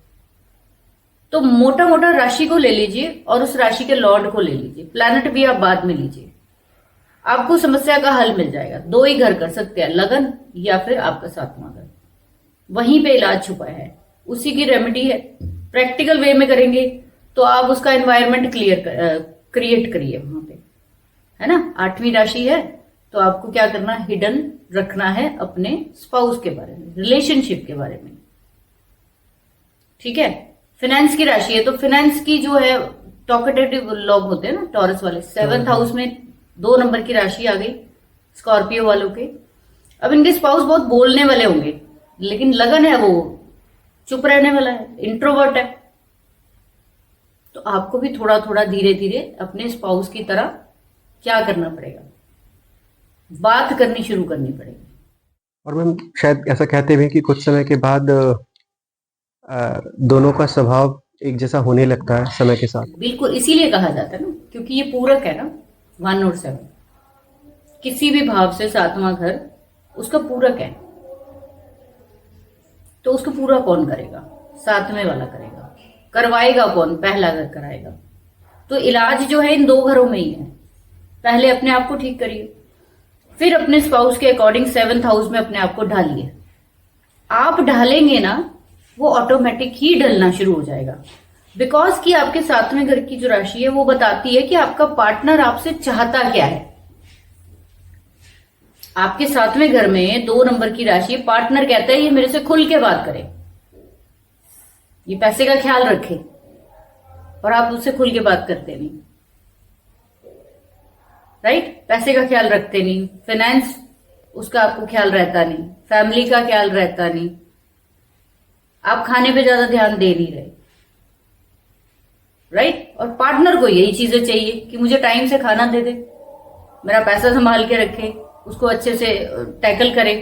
Speaker 1: तो मोटा मोटा राशि को ले लीजिए और उस राशि के लॉर्ड को ले लीजिए, प्लैनेट भी आप बाद में लीजिए, आपको समस्या का हल मिल जाएगा। 2 ही घर कर सकते हैं, लगन या फिर आपका 7वां घर। वहीं पे इलाज छुपा है, उसी की रेमेडी है। प्रैक्टिकल वे में करेंगे तो आप उसका एनवायरनमेंट क्रिएट करिए वहां पे, है ना। 8वीं राशि है तो आपको क्या करना है? हिडन रखना है अपने स्पाउस के बारे में, रिलेशनशिप के बारे में। ठीक है, फाइनेंस की राशि है, तो फाइनेंस की जो है टॉकेटिव लोग होते हैं ना, टॉरस वाले, 7th हाउस में 2 नंबर की राशि आ गई स्कॉर्पियो वालों के। अब इनके स्पाउस बहुत बोलने वाले होंगे, लेकिन लगन है वो चुप रहने वाला है, इंट्रोवर्ट है। तो आपको भी थोड़ा थोड़ा धीरे धीरे अपने स्पाउस की तरह क्या करना पड़ेगा, बात करनी शुरू करनी पड़ेगी।
Speaker 2: और मैम शायद ऐसा कहते भी हैं कि कुछ समय के बाद दोनों का स्वभाव एक जैसा होने लगता है समय के साथ।
Speaker 1: बिल्कुल, इसीलिए कहा जाता है ना, क्योंकि ये पूरक है ना, 1 और 7 किसी भी भाव से 7वां घर उसका पूरक है। तो उसको पूरा कौन करेगा? 7वें वाला करेगा। करवाएगा कौन? पहला घर कराएगा। तो इलाज जो है इन 2 घरों में ही है। पहले अपने आप को ठीक करिए, फिर अपने स्पाउस के अकॉर्डिंग 7th हाउस में अपने आप को ढालिए। आप ढालेंगे ना, वो ऑटोमेटिक ही ढलना शुरू हो जाएगा। बिकॉज कि आपके 7वें घर की जो राशि है वो बताती है कि आपका पार्टनर आपसे चाहता क्या है। आपके 7वें घर में 2 नंबर की राशि, पार्टनर कहता है ये मेरे से खुल के बात करे, ये पैसे का ख्याल रखे, और आप उससे खुल के बात करते नहीं, राइट? पैसे का ख्याल रखते नहीं, फाइनेंस उसका आपको ख्याल रहता नहीं, फैमिली का ख्याल रहता नहीं, आप खाने पे ज्यादा ध्यान दे नहीं रहे, राइट? और पार्टनर को यही चीजें चाहिए कि मुझे टाइम से खाना दे दे, मेरा पैसा संभाल के रखे, उसको अच्छे से टैकल करे,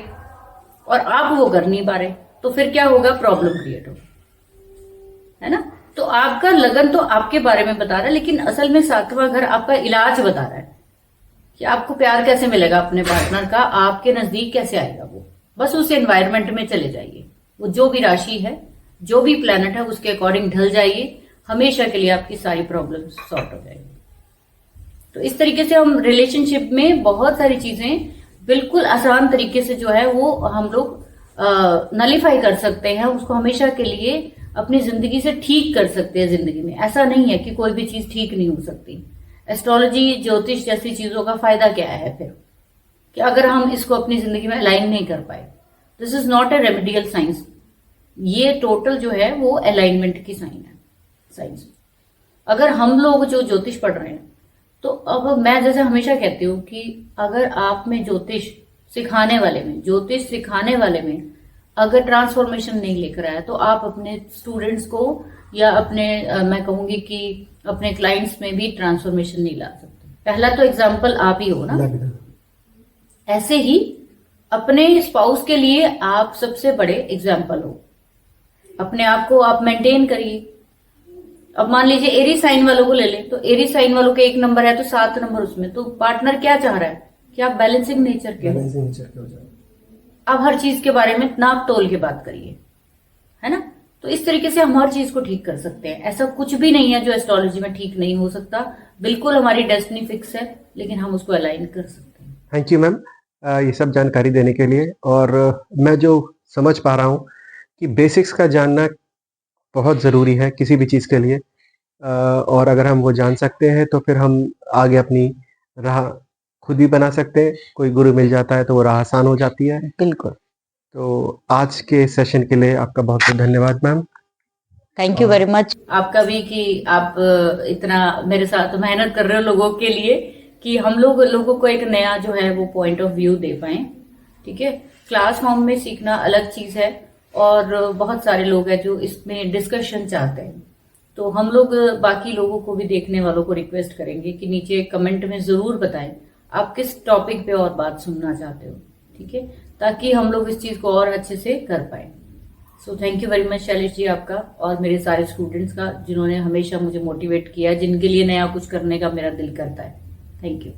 Speaker 1: और आप वो कर नहीं पा रहे। तो फिर क्या होगा? प्रॉब्लम क्रिएट होगा, है ना? तो आपका लगन तो आपके बारे में बता रहा है, लेकिन असल में 7वां घर आपका इलाज बता रहा है कि आपको प्यार कैसे मिलेगा अपने पार्टनर का, आपके नजदीक कैसे आएगा वो। बस उस एनवायरमेंट में चले जाइए, वो जो भी राशि है, जो भी प्लेनेट है, उसके अकॉर्डिंग ढल जाइए, हमेशा के लिए आपकी सारी प्रॉब्लम सॉर्ट हो जाएगी। तो इस तरीके से हम रिलेशनशिप में बहुत सारी चीजें बिल्कुल आसान तरीके से जो है वो हम लोग नलीफाई कर सकते हैं, उसको हमेशा के लिए अपनी जिंदगी से ठीक कर सकते हैं। जिंदगी में ऐसा नहीं है कि कोई भी चीज ठीक नहीं हो सकती। एस्ट्रोलॉजी, ज्योतिष जैसी चीजों का फायदा क्या है फिर, कि अगर हम इसको अपनी जिंदगी में अलाइन नहीं कर पाए? This is not a remedial science, ये टोटल जो है वो अलाइनमेंट की साइंस। अगर हम लोग जो ज्योतिष पढ़ रहे हैं, तो अब मैं जैसे हमेशा कहती हूँ कि अगर आप में ज्योतिष सिखाने वाले में अगर ट्रांसफॉर्मेशन नहीं लेकर आया, तो आप अपने स्टूडेंट्स को या अपने मैं कहूंगी कि अपने क्लाइंट्स में भी ट्रांसफॉर्मेशन नहीं ला सकते। पहला तो एग्जाम्पल आप ही हो ना। ऐसे ही अपने स्पाउस के लिए आप सबसे बड़े एग्जाम्पल हो। अपने आप को आप मेंटेन करिए। अब मान लीजिए एरी साइन वालों को ले ले, तो एरी साइन वालों के 1 नंबर है तो 7 नंबर उसमें, तो पार्टनर क्या चाह रहा है कि आप बैलेंसिंग नेचर के हो जाए। आप हर चीज के बारे में नाप तोल के बात करिए, है ना? तो इस तरीके से हम हर चीज को ठीक कर सकते हैं। ऐसा कुछ भी नहीं है जो एस्ट्रोलॉजी में ठीक नहीं हो सकता। बिल्कुल हमारी डेस्टिनी फिक्स है, लेकिन हम उसको अलाइन कर सकते हैं।
Speaker 2: थैंक यू मैम ये सब जानकारी देने के लिए। और मैं जो समझ पा रहा हूँ कि बेसिक्स का जानना बहुत ज़रूरी है किसी भी चीज़ के लिए, और अगर हम वो जान सकते हैं तो फिर हम आगे अपनी राह खुद भी बना सकते हैं। कोई गुरु मिल जाता है तो वो राह आसान हो जाती है।
Speaker 4: बिल्कुल।
Speaker 2: तो आज के सेशन के लिए आपका बहुत बहुत धन्यवाद ma'am.
Speaker 4: Thank you very much.
Speaker 1: आपका भी कि आप इतना मेरे साथ मेहनत कर रहे हो लोगों के लिए, कि हम लोगों को एक नया जो है वो पॉइंट ऑफ व्यू दे पाए। ठीक है, क्लास फॉर्म में सीखना अलग चीज है, और बहुत सारे लोग हैं जो इसमें डिस्कशन चाहते हैं। तो हम लोग बाकी लोगों को भी, देखने वालों को रिक्वेस्ट करेंगे कि नीचे कमेंट में जरूर बताएं आप किस टॉपिक पे और बात सुनना चाहते हो। ठीक है, ताकि हम लोग इस चीज को और अच्छे से कर पाए। So thank you very much Shailesh ji आपका, और मेरे सारे स्टूडेंट्स का, जिन्होंने हमेशा मुझे मोटिवेट किया, जिनके लिए नया कुछ करने का मेरा दिल करता है। Thank you.